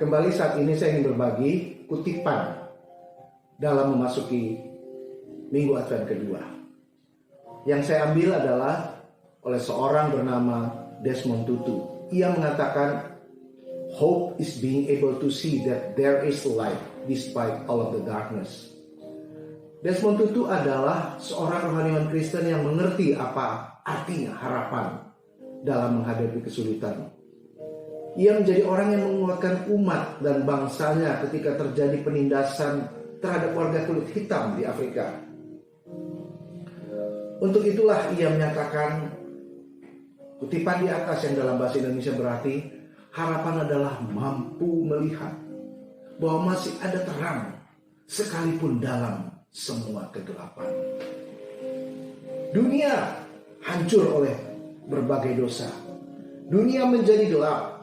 Kembali saat ini saya ingin berbagi kutipan dalam memasuki Minggu Advent kedua. Yang saya ambil adalah oleh seorang bernama Desmond Tutu. Ia mengatakan, "Hope is being able to see that there is light despite all of the darkness." Desmond Tutu adalah seorang rohaniawan Kristen yang mengerti apa artinya harapan dalam menghadapi kesulitan. Ia menjadi orang yang menguatkan umat dan bangsanya ketika terjadi penindasan terhadap warga kulit hitam di Afrika. Untuk itulah ia menyatakan, kutipan di atas yang dalam bahasa Indonesia berarti, harapan adalah mampu melihat bahwa masih ada terang sekalipun dalam semua kegelapan. Dunia hancur oleh berbagai dosa. Dunia menjadi gelap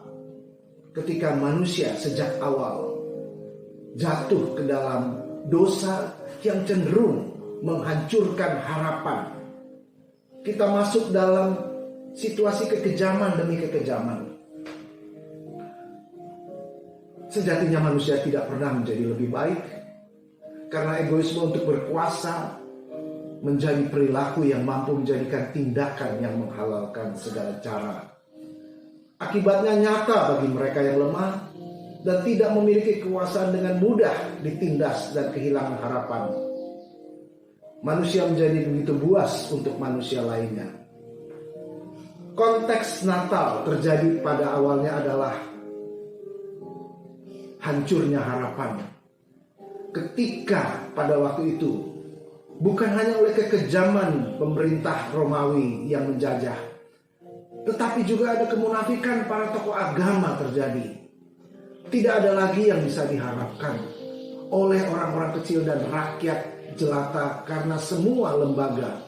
ketika manusia sejak awal jatuh ke dalam dosa yang cenderung menghancurkan harapan. Kita masuk dalam situasi kekejaman demi kekejaman. Sejatinya manusia tidak pernah menjadi lebih baik, karena egoisme untuk berkuasa menjadi perilaku yang mampu menjadikan tindakan yang menghalalkan segala cara. Akibatnya nyata bagi mereka yang lemah dan tidak memiliki kekuasaan dengan mudah ditindas dan kehilangan harapan. Manusia menjadi begitu buas untuk manusia lainnya. Konteks Natal terjadi pada awalnya adalah hancurnya harapan. Ketika pada waktu itu bukan hanya oleh kekejaman pemerintah Romawi yang menjajah, tetapi juga ada kemunafikan para tokoh agama terjadi. Tidak ada lagi yang bisa diharapkan oleh orang-orang kecil dan rakyat jelata, karena semua lembaga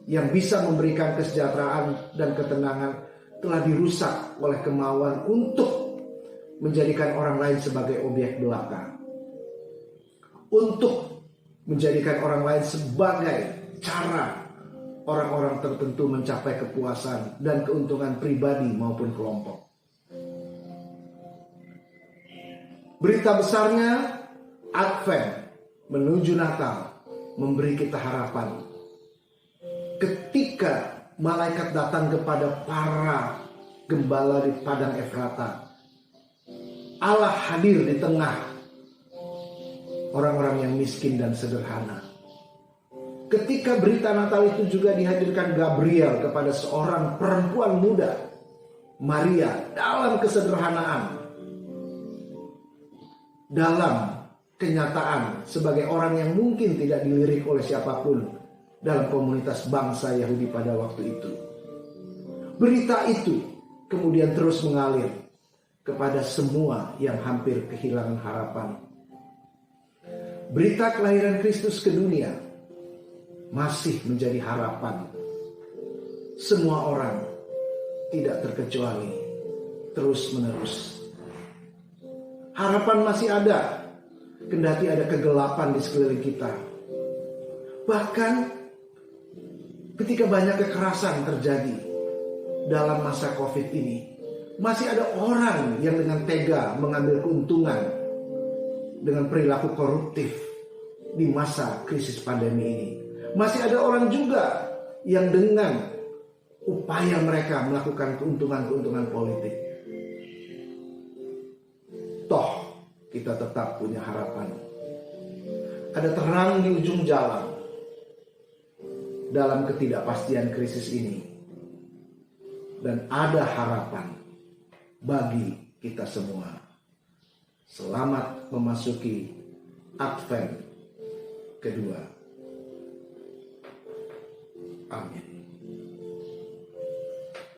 yang bisa memberikan kesejahteraan dan ketenangan telah dirusak oleh kemauan untuk menjadikan orang lain sebagai objek belaka, untuk menjadikan orang lain sebagai cara orang-orang tertentu mencapai kepuasan dan keuntungan pribadi maupun kelompok. Berita besarnya Advent menuju Natal memberi kita harapan. Ketika malaikat datang kepada para gembala di padang Efrata, Allah hadir di tengah orang-orang yang miskin dan sederhana. Ketika berita Natal itu juga dihadirkan Gabriel kepada seorang perempuan muda, Maria, dalam kesederhanaan, dalam kenyataan sebagai orang yang mungkin tidak dilirik oleh siapapun dalam komunitas bangsa Yahudi pada waktu itu. Berita itu kemudian terus mengalir kepada semua yang hampir kehilangan harapan. Berita kelahiran Kristus ke dunia masih menjadi harapan. Semua orang, tidak terkecuali, terus-menerus. Harapan masih ada, kendati ada kegelapan di sekeliling kita. Bahkan ketika banyak kekerasan terjadi dalam masa COVID ini, masih ada orang yang dengan tega mengambil keuntungan dengan perilaku koruptif di masa krisis pandemi ini. Masih ada orang juga yang dengan upaya mereka melakukan keuntungan-keuntungan politik. Toh kita tetap punya harapan. Ada terang di ujung jalan dalam ketidakpastian krisis ini. Dan ada harapan bagi kita semua. Selamat memasuki Advent kedua.